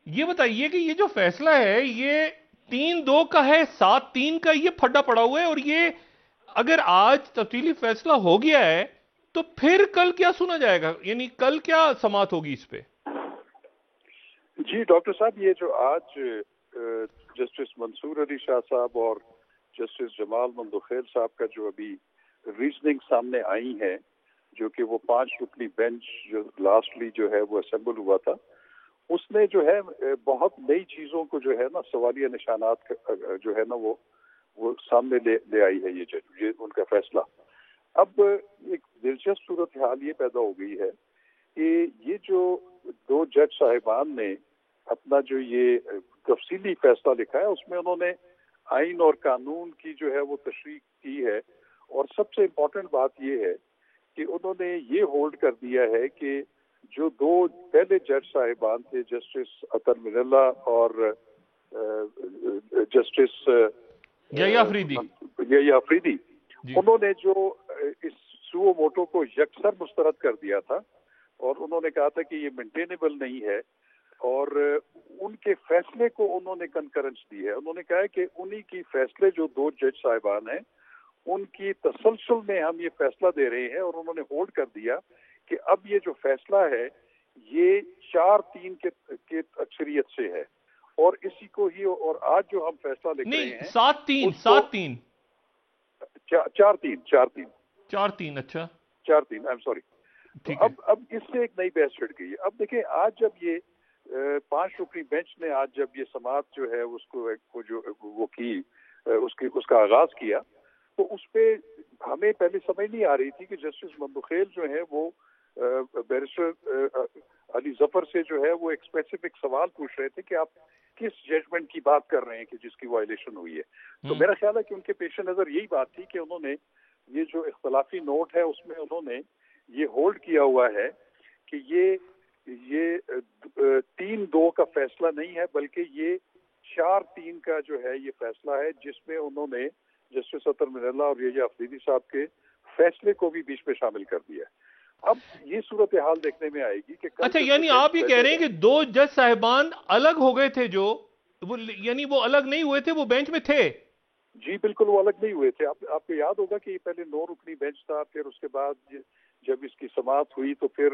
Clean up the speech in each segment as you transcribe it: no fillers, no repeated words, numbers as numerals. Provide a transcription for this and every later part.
یہ بتائیے کہ یہ جو فیصلہ ہے یہ 3-2 کا ہے، 7-3 کا یہ پھڈا پڑا ہوا ہے، اور یہ اگر آج تفصیلی فیصلہ ہو گیا ہے تو پھر کل کیا سنا جائے گا؟ یعنی کل کیا سماعت ہوگی اس پہ؟ جی ڈاکٹر صاحب، یہ جو آج جسٹس منصور علی شاہ صاحب اور جسٹس جمال مندوخیل صاحب کا جو ابھی ریزننگ سامنے آئی ہے، جو کہ وہ 5 رکنی بینچ جو لاسٹلی جو ہے وہ اسمبل ہوا تھا، اس نے جو ہے بہت نئی چیزوں کو جو ہے نا سوالیہ نشانات جو ہے نا وہ سامنے لے آئی ہے یہ ان کا فیصلہ۔ اب ایک دلچسپ صورتحال یہ پیدا ہو گئی ہے کہ یہ جو 2 جج صاحبان نے اپنا جو یہ تفصیلی فیصلہ لکھا ہے، اس میں انہوں نے آئین اور قانون کی جو ہے وہ تشریح کی ہے، اور سب سے امپورٹنٹ بات یہ ہے کہ انہوں نے یہ ہولڈ کر دیا ہے کہ جو 2 پہلے جج صاحبان تھے، جسٹس اطہر من اللہ اور جسٹس یحییٰ آفریدی، انہوں نے جو اس سو موٹو کو یکسر مسترد کر دیا تھا، اور انہوں نے کہا تھا کہ یہ مینٹینیبل نہیں ہے، اور ان کے فیصلے کو انہوں نے کنکرنس دی ہے۔ انہوں نے کہا ہے کہ انہی کی فیصلے جو 2 جج صاحبان ہیں ان کی تسلسل میں ہم یہ فیصلہ دے رہے ہیں، اور انہوں نے ہولڈ کر دیا کہ اب یہ جو فیصلہ ہے یہ 4-3 کے اکثریت سے ہے، اور اسی کو ہی، اور آج جو ہم فیصلہ لکھ رہے ہیں 7-3 4-3 اچھا 4-3 آئی ایم سوری۔ تو اب اس سے ایک نئی بحث چھڑ گئی ہے۔ اب دیکھیں، آج جب یہ 5 رکنی بینچ نے آج جب یہ سماعت جو ہے اس کو جو وہ کی، اس کا آغاز کیا، تو اس پہ ہمیں پہلے سمجھ نہیں آ رہی تھی کہ جسٹس مندوخیل جو ہے وہ بیرسٹر علی ظفر سے جو ہے وہ ایک اسپیسیفک سوال پوچھ رہے تھے کہ آپ کس ججمنٹ کی بات کر رہے ہیں کہ جس کی وائلیشن ہوئی ہے۔ تو میرا خیال ہے کہ ان کے پیش نظر یہی بات تھی کہ انہوں نے یہ جو اختلافی نوٹ ہے اس میں انہوں نے یہ ہولڈ کیا ہوا ہے کہ یہ 3-2 کا فیصلہ نہیں ہے، بلکہ یہ 4-3 کا جو ہے یہ فیصلہ ہے، جس میں انہوں نے جسٹس اطہر من اللہ اور یحییٰ آفریدی صاحب کے فیصلے کو بھی بیچ میں شامل کر دیا ہے۔ اب یہ صورتحال دیکھنے میں آئے گی کہ اچھا، یعنی آپ یہ کہہ رہے ہیں کہ 2 جج صاحبان الگ ہو گئے تھے، جو یعنی وہ الگ نہیں ہوئے تھے، وہ بینچ میں تھے؟ جی بالکل، وہ الگ نہیں ہوئے تھے۔ آپ کو یاد ہوگا کہ یہ پہلے 9 رکنی بینچ تھا، پھر اس کے بعد جب اس کی سماعت ہوئی تو پھر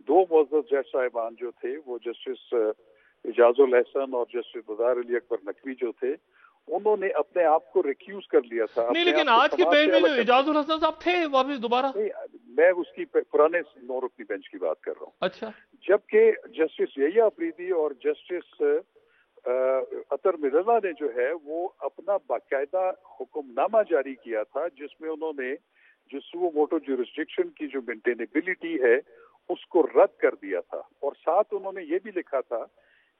2 معزز جج صاحبان جو تھے، وہ جسٹس اعجاز الحسن اور جسٹس بزار علی اکبر نقوی جو تھے، انہوں نے اپنے آپ کو ریکیوز کر لیا تھا۔ نہیں، لیکن آج کے بینچ میں جو اعجاز الحسن صاحب تھے واپس دوبارہ؟ میں اس کی پرانے 9 رکنی بینچ کی بات کر رہا ہوں۔ اچھا، جبکہ جسٹس یحییٰ آفریدی اور جسٹس اطہر من اللہ نے جو ہے وہ اپنا باقاعدہ حکم نامہ جاری کیا تھا، جس میں انہوں نے جو سو موٹو جورسڈکشن کی جو مینٹینیبلٹی ہے اس کو رد کر دیا تھا، اور ساتھ انہوں نے یہ بھی لکھا تھا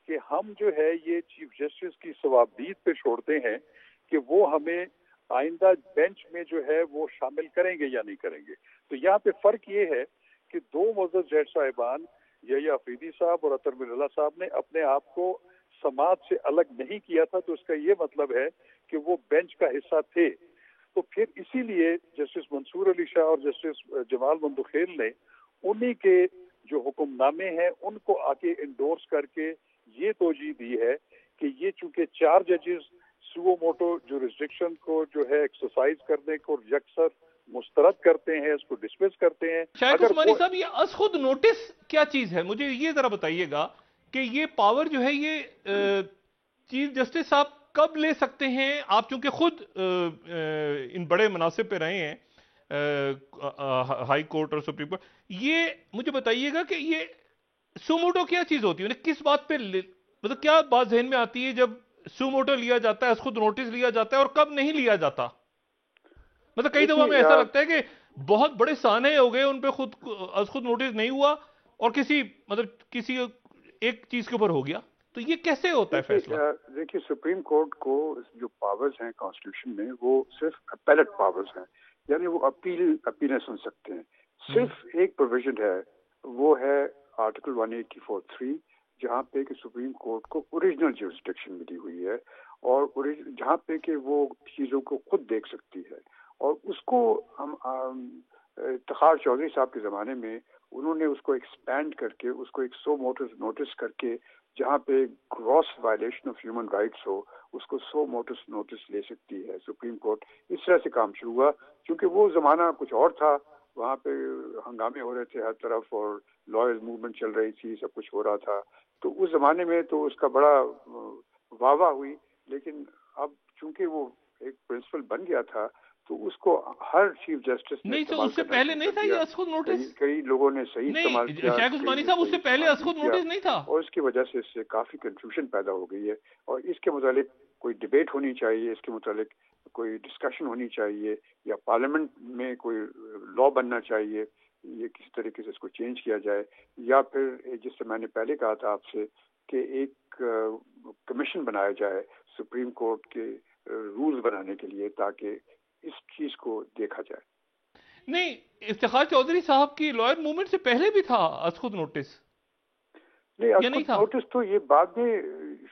کہ ہم جو ہے یہ چیف جسٹس کی ثوابدید پہ چھوڑتے ہیں کہ وہ ہمیں آئندہ بینچ میں جو ہے وہ شامل کریں گے یا نہیں کریں گے۔ تو یہاں پہ فرق یہ ہے کہ 2 معزز جج صاحبان یحییٰ آفریدی صاحب اور اطہر من اللہ صاحب نے اپنے آپ کو سماعت سے الگ نہیں کیا تھا، تو اس کا یہ مطلب ہے کہ وہ بینچ کا حصہ تھے۔ تو پھر اسی لیے جسٹس منصور علی شاہ اور جسٹس جمال مندوخیل نے انہی کے جو حکم نامے ہیں ان کو آگے انڈورس کر کے یہ توجیہ دی ہے کہ یہ چونکہ 4 ججز سو موٹو جورسڈکشن کو جو ہے ایکسرسائز کرنے کو یکسر مسترد کرتے ہیں، اس کو ڈسمس کرتے ہیں۔ شاہد عثمانی صاحب، یہ از خود نوٹس کیا چیز ہے؟ مجھے یہ ذرا بتائیے گا کہ یہ پاور جو ہے یہ چیف جسٹس صاحب کب لے سکتے ہیں؟ آپ چونکہ خود ان بڑے مناصب پہ رہے ہیں، ہائی کورٹ اور سپریم کورٹ، یہ مجھے بتائیے گا کہ یہ سوموٹو کیا چیز ہوتی ہے؟ کس بات پہ مطلب کیا بات ذہن میں آتی ہے جب سوموٹو لیا جاتا ہے، از خود نوٹس لیا جاتا ہے، اور کب نہیں لیا جاتا؟ مطلب کئی دفعہ میں ایسا لگتا ہے کہ بہت بڑے سانے ہو گئے، ان پہ از خود نوٹس نہیں ہوا، اور کسی ایک چیز کے اوپر ہو گیا، تو یہ کیسے ہوتا ہے فیصلہ؟ دیکھیے، سپریم کورٹ کو جو پاورز ہیں کانسٹیٹیوشن میں وہ صرف اپیلٹ پاورز ہیں، یعنی وہ اپیلیں سن سکتے ہیں۔ صرف ایک پروویژن ہے، وہ ہے آرٹیکل 184(3), جہاں پہ کہ سپریم کورٹ کو اوریجنل جورسڈکشن ملی ہوئی ہے، اور جہاں پہ کہ وہ چیزوں کو خود دیکھ سکتی ہے، اور اس کو ہم افتخار چودھری صاحب کے زمانے میں انہوں نے اس کو ایکسپینڈ کر کے اس کو ایک 100 موٹو نوٹس کر کے جہاں پہ gross violation of human rights ہو اس کو 100 نوٹس لے سکتی ہے سپریم کورٹ. اس طرح سے کام شروع ہوا کیونکہ وہ زمانہ کچھ اور تھا, وہاں پہ ہنگامے ہو رہے تھے ہر طرف اور لائرز موومنٹ چل رہی تھی, سب کچھ ہو رہا تھا. تو اس زمانے میں تو اس کا بڑا واہ واہ ہوئی, لیکن اب چونکہ وہ ایک پرنسپل بن گیا تھا تو اس کو ہر چیف جسٹس نے نہیں تو اس سے پہلے نہیں تھا یہ ازخود نوٹس؟ کئی لوگوں نے صحیح استعمال کیا. شیخ عثمانی صاحب اس سے پہلے ازخود نوٹس نہیں تھا, اور اس کی وجہ سے اس سے کافی کنفیوژن پیدا ہو گئی ہے. اور اس کے متعلق کوئی ڈبیٹ ہونی چاہیے, اس کے متعلق کوئی ڈسکشن ہونی چاہیے, یا پارلیمنٹ میں کوئی لا بننا چاہیے, یہ کس طریقے سے اس کو چینج کیا جائے, یا پھر جس سے میں نے پہلے کہا تھا آپ سے کہ ایک کمیشن بنایا جائے سپریم کورٹ کے رولز بنانے کے لیے تاکہ اس چیز کو دیکھا جائے. نہیں, افتخار چودھری صاحب کی لائر موومنٹ سے پہلے بھی تھا ازخود نوٹس؟ نہیں, ازخود نوٹس تو یہ بعد میں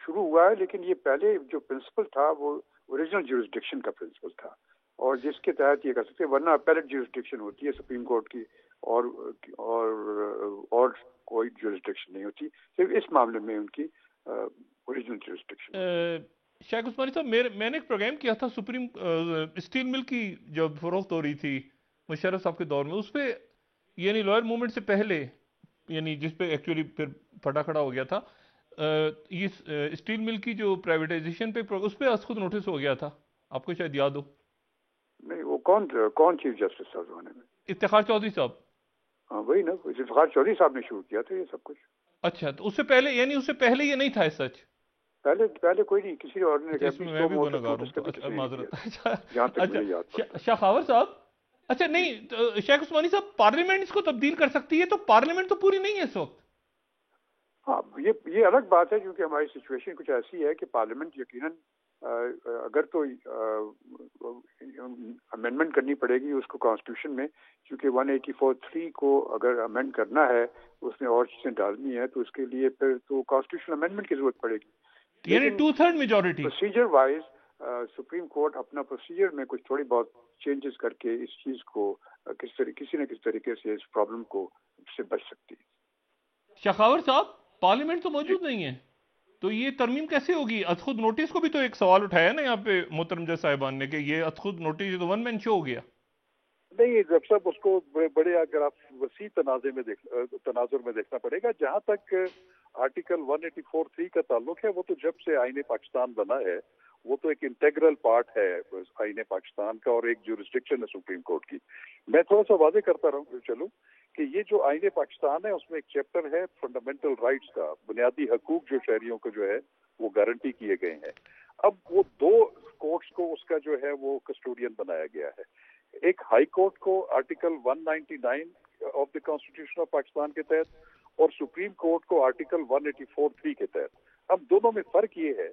شروع ہوا ہے, لیکن یہ پہلے جو پرنسپل تھا وہ اوریجنل جیورسڈکشن کا پرنسپل تھا, اور جس کے تحت یہ کر سکتے, ورنہ اپیلیٹ جیورسڈکشن ہوتی ہے سپریم کورٹ کی اور کوئی جیورسڈکشن نہیں ہوتی, صرف اس معاملے میں ان کی اوریجنل جیورسڈکشن. شیخ عثمانی صاحب, میں نے ایک پروگرام کیا تھا سپریم اسٹیل مل کی جب فروخت ہو رہی تھی مشرف صاحب کے دور میں, اس پہ یعنی لائر موومنٹ سے پہلے, یعنی جس پہ ایکچولی پھر پھٹا کھڑا ہو گیا تھا, یہ اسٹیل مل کی جو پرائیویٹائزیشن پہ اس پہ ازخود نوٹس ہو گیا تھا, آپ کو شاید یاد ہو. نہیں, وہ کون چیف جسٹس تھا زمانے میں؟ افتخار چودھری صاحب. ہاں وہی نا, افتخار چودھری صاحب نے شروع کیا تھا یہ سب کچھ. اچھا, تو اس سے پہلے, یعنی اس سے پہلے یہ نہیں تھا سچ؟ پہلے کوئی نہیں, کسی اور نے میں بھی گناہگار ہوں, معذرت. شاخاور صاحب, اچھا نہیں, شیخ عثمانی صاحب پارلیمنٹ اس کو تبدیل کر سکتی ہے, تو پارلیمنٹ تو پوری نہیں ہے اس وقت. ہاں, یہ الگ بات ہے کیونکہ ہماری سچویشن کچھ ایسی ہے کہ پارلیمنٹ یقیناً اگر تو امینڈمنٹ کرنی پڑے گی اس کو کانسٹیٹیوشن میں, کیونکہ 184(3) کو اگر امینڈ کرنا ہے, اس میں اور چیزیں ڈالنی ہے, تو اس کے لیے پھر تو کانسٹیٹیوشن امینڈمنٹ کی ضرورت پڑے گی. یعنی 2/3 majority. Procedure wise supreme court اپنا پروسیجر میں کچھ تھوڑی بہت چینجز کر کے اس چیز کو کسی نہ کسی طریقے سے اس پرابلم کو سے بچ سکتی ہے. شاخاور صاحب, پارلیمنٹ تو موجود نہیں ہے, تو یہ ترمیم کیسے ہوگی؟ ازخود نوٹس کو بھی تو ایک سوال اٹھایا نا یہاں پہ محترم جج صاحبان نے کہ یہ ازخود نوٹس تو ون مین شو ہو گیا. نہیں جب صاحب, اس کو بڑے اگر آپ وسیع تناظر میں دیکھنا پڑے گا. جہاں تک آرٹیکل 184(3) کا تعلق ہے, وہ تو جب سے آئین پاکستان بنا ہے وہ تو ایک انٹیگرل پارٹ ہے آئین پاکستان کا, اور ایک جورسڈکشن ہے سپریم کورٹ کی. میں تھوڑا سا واضح کرتا رہوں چلوں کہ یہ جو آئین پاکستان ہے اس میں ایک چیپٹر ہے فنڈامنٹل رائٹس کا, بنیادی حقوق جو شہریوں کو جو ہے وہ گارنٹی کیے گئے ہیں. اب وہ دو کورٹس کو اس کا جو ہے وہ کسٹوڈین بنایا گیا ہے. ایک ہائی کورٹ کو article 199 of the constitution of Pakistan کے تحت, اور سپریم کورٹ کو آرٹیکل 184(3) کے تحت. اب دونوں میں فرق یہ ہے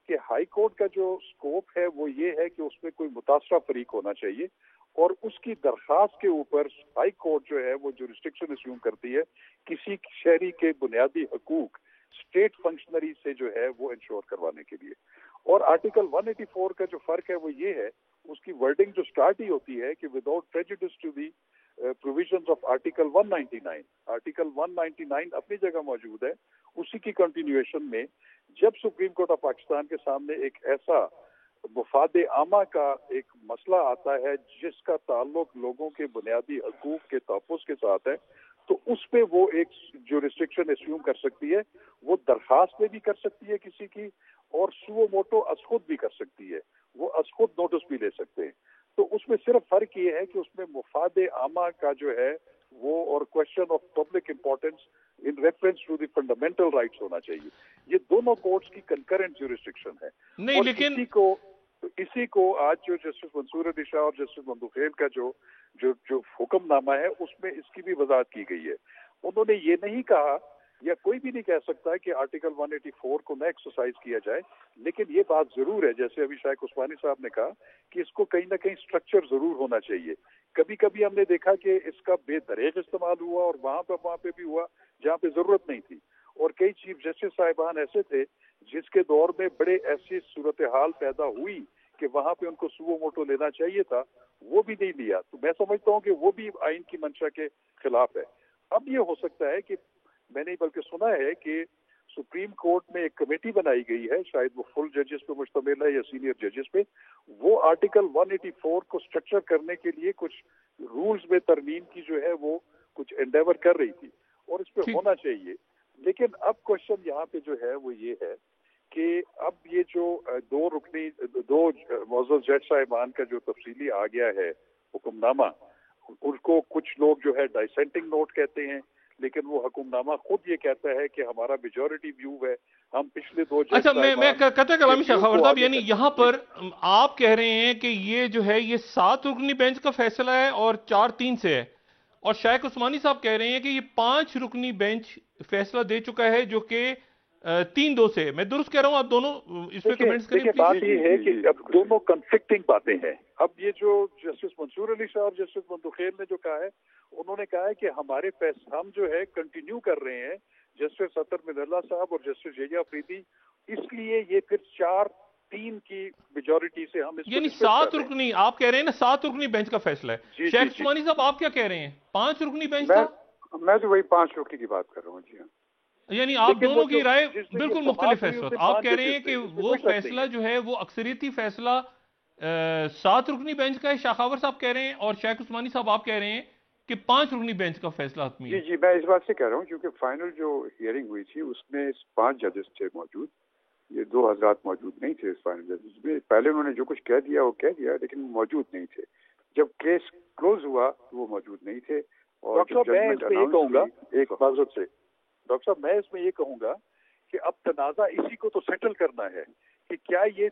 کہ ہائی کورٹ کا جو سکوپ ہے وہ یہ ہے کہ اس میں کوئی متاثرہ فریق ہونا چاہیے, اور اس کی درخواست کے اوپر ہائی کورٹ جو ہے وہ جورسڈکشن اسیوم کرتی ہے کسی شہری کے بنیادی حقوق اسٹیٹ فنکشنری سے جو ہے وہ انشور کروانے کے لیے. اور آرٹیکل 184 کا جو فرق ہے وہ یہ ہے, اس کی ورڈنگ جو سٹارٹ ہی ہوتی ہے کہ without prejudice to the provisions of article 199. Article 199 اپنی جگہ موجود ہے, اسی کی کنٹینیویشن میں جب سپریم کورٹ آف پاکستان کے سامنے ایک ایسا مفاد عامہ کا ایک مسئلہ آتا ہے جس کا تعلق لوگوں کے بنیادی حقوق کے تحفظ کے ساتھ ہے, تو اس پہ وہ ایک جورسڈکشن اسیوم کر سکتی ہے. وہ درخواست میں بھی کر سکتی ہے کسی کی, اور سو موٹو ازخود بھی کر سکتی ہے, وہ ازخود نوٹس بھی لے سکتے ہیں. تو اس میں صرف فرق یہ ہے کہ اس میں مفاد عامہ کا جو ہے وہ اور question of public importance in reference to the fundamental rights ہونا چاہیے. یہ دونوں کورٹس کی کنکرنٹ جورسڈکشن ہے. نہیں, اور لیکن اسی کو آج جو جسٹس منصور علی شاہ اور جسٹس مندوخیل کا جو حکم نامہ ہے اس میں اس کی بھی وضاحت کی گئی ہے. انہوں نے یہ نہیں کہا, یا کوئی بھی نہیں کہہ سکتا کہ آرٹیکل 184 کو نہ ایکسرسائز کیا جائے, لیکن یہ بات ضرور ہے جیسے ابھی شیخ عثمانی صاحب نے کہا کہ اس کو کہیں نہ کہیں سٹرکچر ضرور ہونا چاہیے. کبھی کبھی ہم نے دیکھا کہ اس کا بے دریغ استعمال ہوا, اور وہاں پہ بھی ہوا جہاں پہ ضرورت نہیں تھی. اور کئی چیف جسٹس صاحبان ایسے تھے جس کے دور میں بڑے ایسی صورتحال پیدا ہوئی کہ وہاں پہ ان کو سو موٹو لینا چاہیے تھا, وہ بھی نہیں لیا. تو میں سمجھتا ہوں کہ وہ بھی آئین کی منشا کے خلاف ہے. اب یہ ہو سکتا ہے کہ میں نے بلکہ سنا ہے کہ سپریم کورٹ میں ایک کمیٹی بنائی گئی ہے، شاید وہ فل ججز پہ مشتمل ہے یا سینئر ججز پہ، وہ آرٹیکل 184 کو اسٹرکچر کرنے کے لیے کچھ رولز میں ترمیم کی جو ہے وہ کچھ انڈیور کر رہی تھی، اور اس پہ ہونا چاہیے. لیکن اب کوشچن یہاں پہ جو ہے وہ یہ ہے کہ اب یہ جو دو معزز جج صاحبان کا جو تفصیلی آ گیا ہے حکم نامہ، ان کو کچھ لوگ جو ہے ڈائسینٹنگ نوٹ کہتے ہیں، لیکن وہ حکم نامہ خود یہ کہتا ہے کہ ہمارا میجورٹی ویو ہے. ہم پچھلے دو اچھا، میں قطع کلامی شاہ خاور صاحب، یعنی یہاں پر آپ کہہ رہے ہیں کہ یہ جو ہے یہ 7 رکنی بینچ کا فیصلہ ہے اور 4-3 سے ہے، اور شیخ عثمانی صاحب کہہ رہے ہیں کہ یہ 5 رکنی بینچ فیصلہ دے چکا ہے جو کہ 3-2 سے. میں درست کہہ رہا ہوں؟ آپ دونوں اس پہ کمنٹس کریں. بات یہ ہے کہ اب دونوں کنفلکٹنگ باتیں ہیں. اب یہ جو جسٹس منصور علی شاہ اور جسٹس مندوخیل نے جو کہا ہے، انہوں نے کہا ہے کہ ہمارے ہم جو ہے کنٹینیو کر رہے ہیں جسٹس اطہر من اللہ صاحب اور جسٹس جیجا افریدی، اس لیے یہ پھر 4-3 کی میجورٹی سے ہم اس یعنی 7 رکنی آپ کہہ رہے ہیں نا، 7 رکنی بینچ کا فیصلہ ہے. شیخ عثمانی صاحب آپ کیا کہہ رہے ہیں؟ 5 رکنی بینچ تھا؟ میں تو وہی 5 رکنی کی بات کر رہا ہوں. جی ہاں، یعنی آپ دونوں کی رائے بالکل مختلف ہے اس وقت. آپ کہہ رہے ہیں کہ وہ فیصلہ جو ہے وہ اکثریتی فیصلہ 7 رکنی بینچ کا ہے، شاہ خاور صاحب کہہ رہے ہیں، اور شیخ عثمانی صاحب آپ کہہ رہے ہیں کہ 5 رکنی بینچ کا فیصلہ حتمی ہے. جی میں اس بات سے کہہ رہا ہوں کیونکہ فائنل جو ہیئرنگ ہوئی تھی اس میں 5 ججز تھے موجود، یہ 2 حضرات موجود نہیں تھے اس فائنل ججز میں. پہلے انہوں نے جو کچھ کہہ دیا وہ کہہ دیا، لیکن موجود نہیں تھے. جب کیس کلوز ہوا تو وہ موجود نہیں تھے. اور ڈاکٹر صاحب میں اس میں یہ کہوں گا ایک معذرت سے، ڈاکٹر صاحب میں اس میں یہ کہوں گا کہ اب تنازع اسی کو تو سیٹل کرنا ہے کہ کیا یہ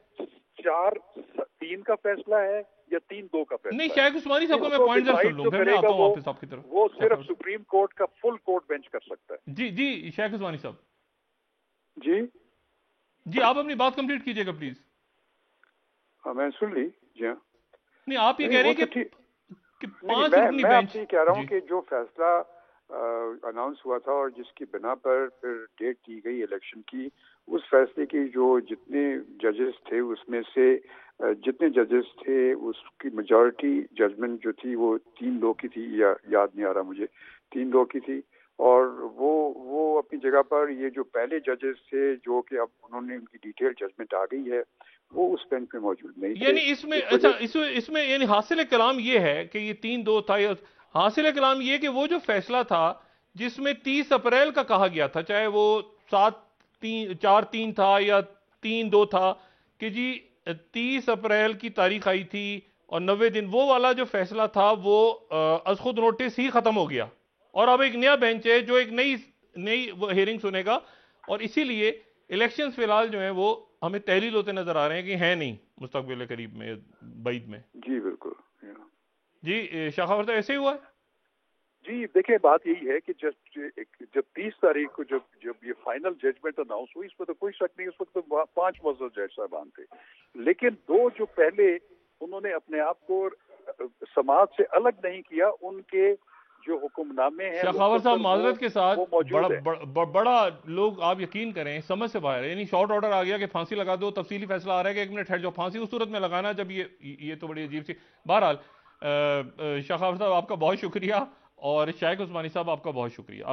4-3 کا فیصلہ ہے یا 3-2 کا فیصلہ. نہیں، شیخ عثمانی صاحب کو میں پوائنٹ سن لوں، پھر میں آتا ہوں واپس آپ کی طرف. وہ صرف سپریم کورٹ کا فل کورٹ بینچ کر سکتا ہے. جی شیخ عثمانی صاحب. جی آپ اپنی بات کمپلیٹ کیجئے گا پلیز. ہاں میں سن لی. جی ہاں، نہیں آپ یہ کہہ رہے ہیں کہ 5 رکنی میں بینچ. آپ سے کہہ رہا ہوں کہ جو فیصلہ اناؤنس ہوا تھا اور جس کی بنا پر پھر ڈیٹ دی گئی الیکشن کی، اس فیصلے کی جو جتنے ججز تھے اس میں سے جتنے ججز تھے اس کی میجورٹی ججمنٹ جو تھی وہ 3-2 کی تھی، یا یاد نہیں آ رہا مجھے، 3-2 کی تھی. اور وہ اپنی جگہ پر یہ جو پہلے ججز تھے جو کہ اب انہوں نے ان کی ڈیٹیل ججمنٹ آ گئی ہے وہ اس بینچ میں موجود نہیں تھے. یعنی اس میں یعنی حاصل کلام یہ ہے کہ یہ 3-2 تھا. حاصل کلام یہ کہ وہ جو فیصلہ تھا جس میں 30 اپریل کا کہا گیا تھا، چاہے وہ 4-3 تھا یا 3-2 تھا، کہ جی 30 اپریل کی تاریخ آئی تھی اور 90 دن، وہ والا جو فیصلہ تھا وہ از خود نوٹس ہی ختم ہو گیا، اور اب ایک نیا بینچ ہے جو ایک نئی ہیئرنگ سنے گا. اور اسی لیے الیکشنز فی الحال جو ہیں وہ ہمیں تحلیل ہوتے نظر آ رہے ہیں کہ ہیں نہیں مستقبل قریب میں بعید میں. جی بالکل. جی شاہ خاور صاحب ایسے ہی ہوا ہے؟ جی دیکھیں، بات یہی ہے کہ جب 30 تاریخ کو جب یہ فائنل ججمنٹ اناؤنس ہوئی، اس میں تو کوئی شک نہیں، اس وقت تو 5 معزز جج صاحبان تھے. لیکن 2 جو پہلے انہوں نے اپنے آپ کو سماج سے الگ نہیں کیا، ان کے جو حکم نامے ہیں. شاہ خاور صاحب معذرت کے ساتھ بڑا لوگ آپ یقین کریں سمجھ سے باہر ہے. یعنی شارٹ آرڈر آ گیا کہ پھانسی لگا دو، تفصیلی فیصلہ آ رہا ہے کہ 1 منٹ ہٹ جاؤ، پھانسی اس صورت میں لگانا جب یہ تو بڑی عجیب سی. بہرحال شاہ خاور صاحب آپ کا بہت شکریہ، اور شیخ عثمانی صاحب آپ کا بہت شکریہ.